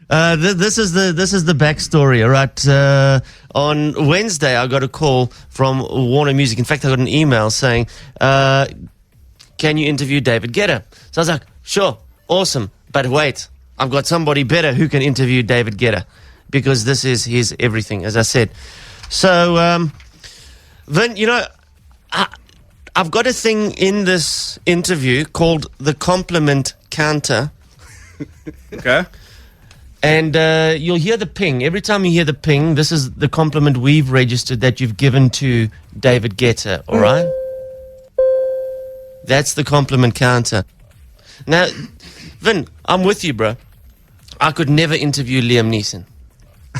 This is the backstory. All right. On Wednesday, I got a call from Warner Music. In fact, I got an email saying, "Can you interview David Guetta?" So I was like, "Sure, awesome." But wait, I've got somebody better who can interview David Guetta, because this is his everything, as I said. So, Vin, I've got a thing in this interview called the compliment counter. Okay. And you'll hear the ping. Every time you hear the ping, this is the compliment we've registered that you've given to David Guetta, all right? That's the compliment counter. Now, Vin, I'm with you, bro. I could never interview Liam Neeson.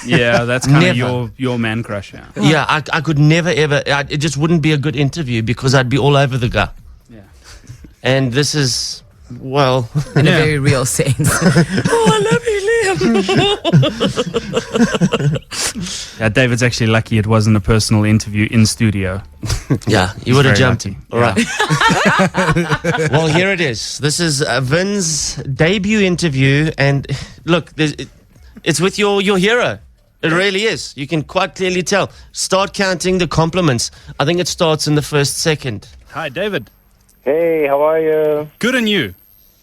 Yeah, that's kind of your man crush. Yeah. Yeah, I could never, ever. It just wouldn't be a good interview because I'd be all over the guy. Yeah. And this is, well... In a very real sense. Oh, I love you, Liam. Yeah, David's actually lucky it wasn't a personal interview in studio. Yeah, you would have jumped. lucky. All right. Well, here it is. This is Vin's debut interview. And look, it's with your hero. It really is. You can quite clearly tell. Start counting the compliments. I think it starts in the first second. Hi, David. Hey, how are you? Good, and you?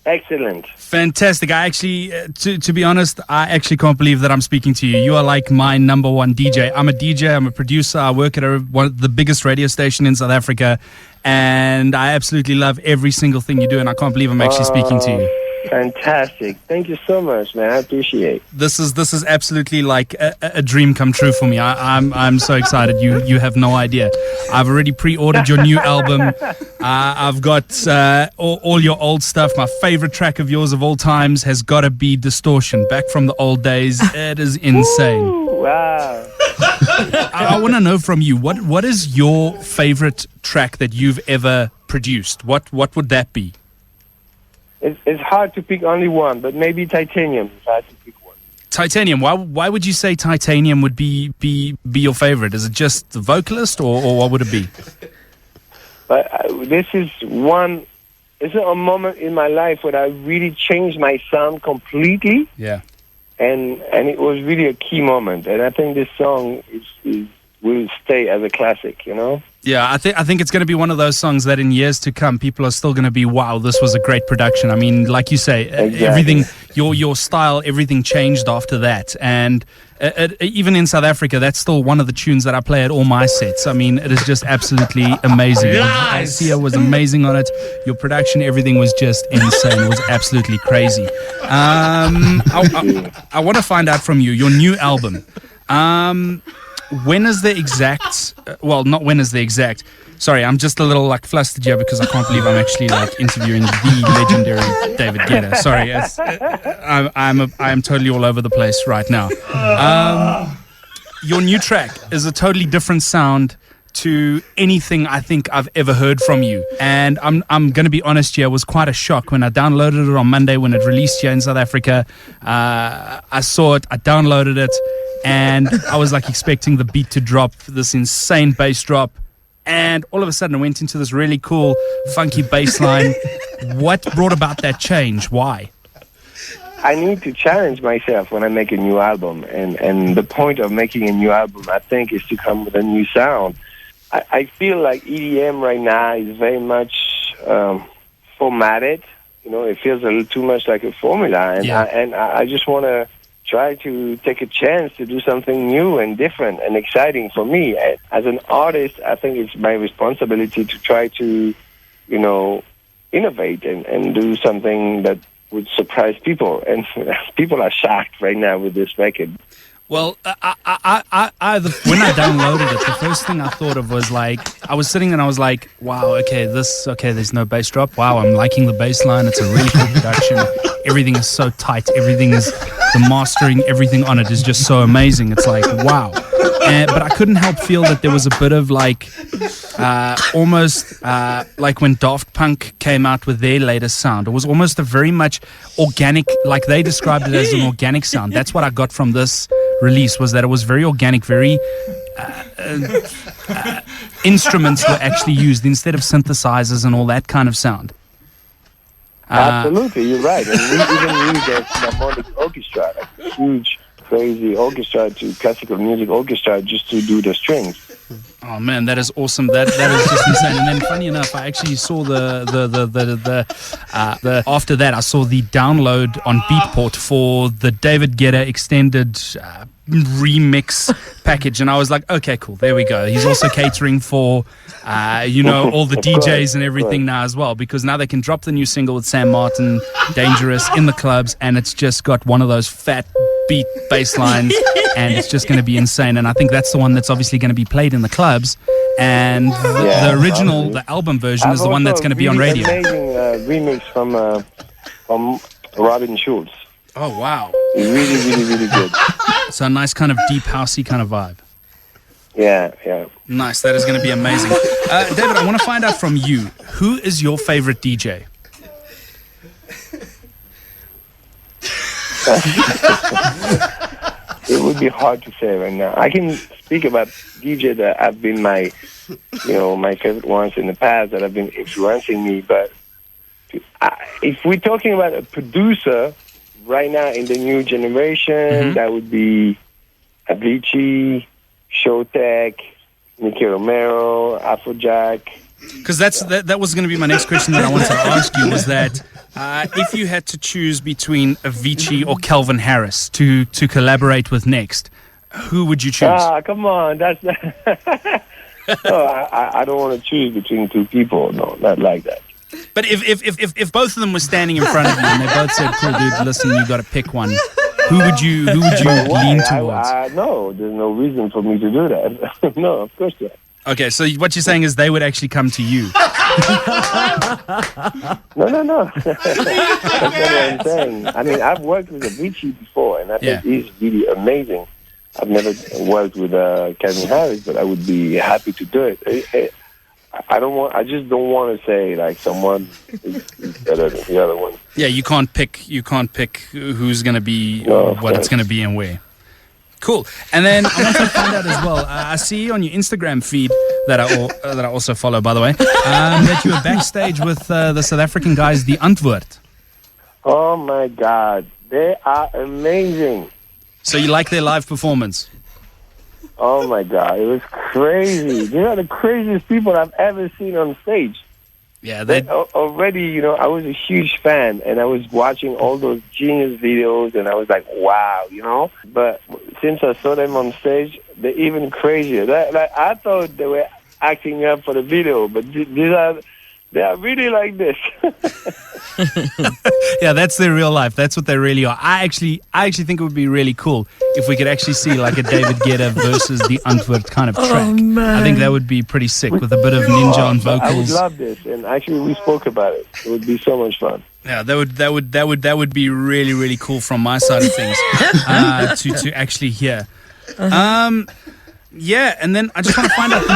Excellent. Fantastic. I actually, to be honest, I actually can't believe that I'm speaking to you. You are like my number one DJ. I'm a DJ. I'm a producer. I work at one of the biggest radio station in South Africa, and I absolutely love every single thing you do, and I can't believe I'm actually speaking to you. Fantastic. Thank you so much, man. I appreciate it. This is absolutely like a dream come true for me. I'm so excited. You have no idea. I've already pre-ordered your new album. I've got all your old stuff. My favorite track of yours of all times has got to be Distortion, Back from the Old Days. It is insane. Ooh, wow. I want to know from you, what is your favorite track that you've ever produced? What would that be? It's hard to pick only one, but maybe Titanium if I had to pick one. Titanium. Why would you say Titanium would be your favorite? Is it just the vocalist, or what would it be? But this is one. It's a moment in my life where I really changed my sound completely. Yeah. And it was really a key moment, and I think this song will stay as a classic. Yeah, I think it's going to be one of those songs that in years to come, people are still going to be, wow, this was a great production. I mean, like you say, Exactly. Everything, your style, everything changed after that. And even in South Africa, that's still one of the tunes that I play at all my sets. I mean, it is just absolutely amazing. Nice. Sia was amazing on it. Your production, everything was just insane. It was absolutely crazy. I want to find out from you, your new album. When is the exact... not when is the exact... Sorry, I'm just a little flustered here because I can't believe I'm actually interviewing the legendary David Guetta. Sorry, I'm totally all over the place right now. Your new track is a totally different sound to anything I think I've ever heard from you. And I'm going to be honest here, it was quite a shock when I downloaded it on Monday when it released here in South Africa. I saw it, I downloaded it, and I was expecting the beat to drop, this insane bass drop. And all of a sudden, I went into this really cool, funky bass line. What brought about that change? Why? I need to challenge myself when I make a new album. And the point of making a new album, I think, is to come with a new sound. I feel like EDM right now is very much formatted. It feels a little too much like a formula. And I just want to try to take a chance to do something new and different and exciting for me. As an artist, I think it's my responsibility to try to, innovate and do something that would surprise people. And people are shocked right now with this record. Well, when I downloaded it, the first thing I thought of was I was sitting there and I was like, wow, there's no bass drop. Wow, I'm liking the bass line. It's a really cool production. Everything is so tight. The mastering, everything on it is just so amazing. It's wow. But I couldn't help feel that there was a bit of almost like when Daft Punk came out with their latest sound. It was almost a very much organic, they described it as an organic sound. That's what I got from this release, was that it was very organic, very instruments were actually used instead of synthesizers and all that kind of sound. Absolutely, you're right. And we even use a harmonic orchestra, like a huge, crazy orchestra to classical music orchestra just to do the strings. Oh man, that is awesome. That is just insane. And then, funny enough, I actually saw the after that I saw the download on Beatport for the David Guetta extended remix package, and I was like, okay, cool, there we go. He's also catering for all the DJs and everything now as well, because now they can drop the new single with Sam Martin, Dangerous, in the clubs, and it's just got one of those fat beat bass lines, and it's just going to be insane. And I think that's the one that's obviously going to be played in the clubs, and the original, the album version, is the one that's going to be on radio. Amazing remix from Robin Schulz. Oh wow, really good. So a nice kind of deep housey kind of vibe. Yeah. Nice, that is going to be amazing. David, I want to find out from you, who is your favorite DJ? It would be hard to say right now. I can speak about DJ that have been my favorite ones in the past that have been influencing me. But if we're talking about a producer right now in the new generation, that would be Avicii, Showtek, Nicky Romero, Afrojack. Because that was going to be my next question that I wanted to ask you, was that if you had to choose between Avicii or Calvin Harris to collaborate with next, who would you choose? Come on, that's no, I don't want to choose between two people. No, not like that. But if both of them were standing in front of you and they both said, "Cool, dude, listen, you got to pick one," who would you lean towards? No, there's no reason for me to do that. No, of course not. Okay, so what you're saying is they would actually come to you. No. That's not what I'm saying. I mean, I've worked with Avicii before, and I think he's really amazing. I've never worked with Calvin Harris, but I would be happy to do it. I just don't want to say like someone is better than the other one. Yeah, you can't pick who's going to be, what it's going to be and where. Cool. And then I want to find out as well. I see on your Instagram feed that I also follow, by the way, that you were backstage with the South African guys, the Antwoord. Oh my God, they are amazing. So you like their live performance? Oh my God, it was crazy. They are the craziest people I've ever seen on stage. Yeah, they already, I was a huge fan, and I was watching all those Genius videos, and I was like, wow, But since I saw them on stage, they're even crazier. I thought they were acting up for the video, but they are really like this. Yeah, that's their real life. That's what they really are. I actually think it would be really cool if we could actually see like a David Guetta versus the Antwoord kind of track. Oh, man. I think that would be pretty sick with a bit of ninja on vocals. I would love this, and actually we spoke about it. It would be so much fun. Yeah, that would be really, really cool from my side of things to actually hear. Yeah, and then I just want to find out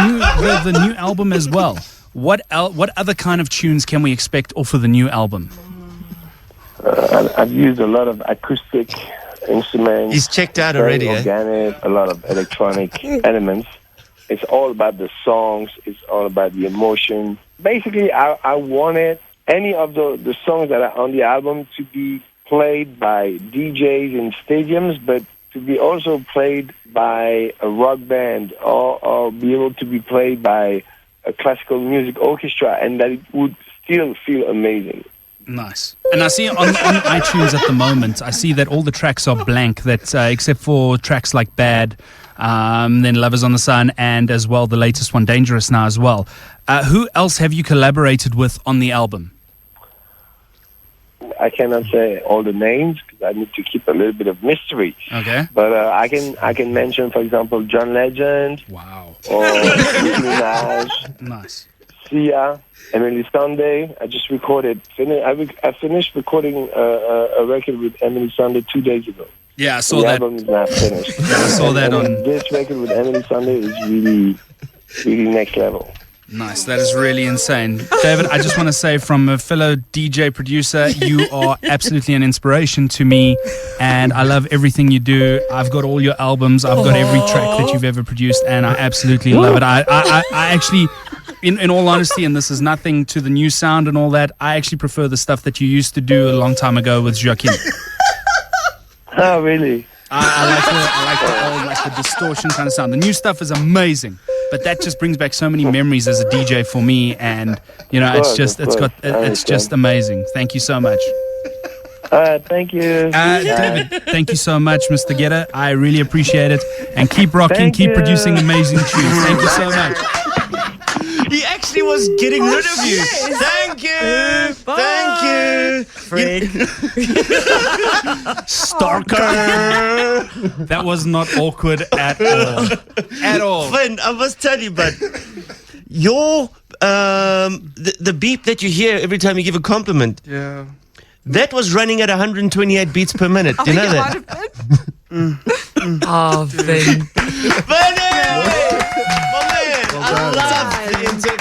the new album as well. What other kind of tunes can we expect off of the new album? I've used a lot of acoustic instruments. He's checked out already, organic, a lot of electronic elements. It's all about the songs. It's all about the emotion. Basically, I wanted any of the songs that are on the album to be played by DJs in stadiums, but to be also played by a rock band or be able to be played by a classical music orchestra, and that it would still feel amazing. Nice. And I see on iTunes at the moment, I see that all the tracks are blank, that except for tracks like Bad, then Lovers on the Sun, and as well the latest one, Dangerous, now as well. Who else have you collaborated with on the album? I cannot say all the names because I need to keep a little bit of mystery. Okay. But I can mention, for example, John Legend. Wow. Or Nicki Minaj. Nice. Sia, Emily Sunday. I just recorded. I finished recording a record with Emily Sunday 2 days ago. Yeah, I saw the that. album is not finished. Yeah, I saw that on. This record with Emily Sunday is really, really next level. Nice. That is really insane. David, I just want to say from a fellow DJ producer, you are absolutely an inspiration to me, and I love everything you do. I've got all your albums. I've got every track that you've ever produced, and I absolutely love it. I actually, in all honesty, and this is nothing to the new sound and all that, I actually prefer the stuff that you used to do a long time ago with Joaquin. Oh, really? I like the old, like the distortion kind of sound. The new stuff is amazing, but that just brings back so many memories as a DJ for me, and you know, it's just amazing. Thank you so much. Thank you. David, thank you so much, Mr. Guetta. I really appreciate it, and keep rocking, Thank keep you. producing amazing tunes. Thank you so much. He actually was getting rid of you. Thank you. Thank you. Freak. Stalker. That was not awkward at all. At all. Finn, I must tell you, but your the beep that you hear every time you give a compliment, that was running at 128 beats per minute. Do you know that? Oh, Vin. Vinny! My man, I love the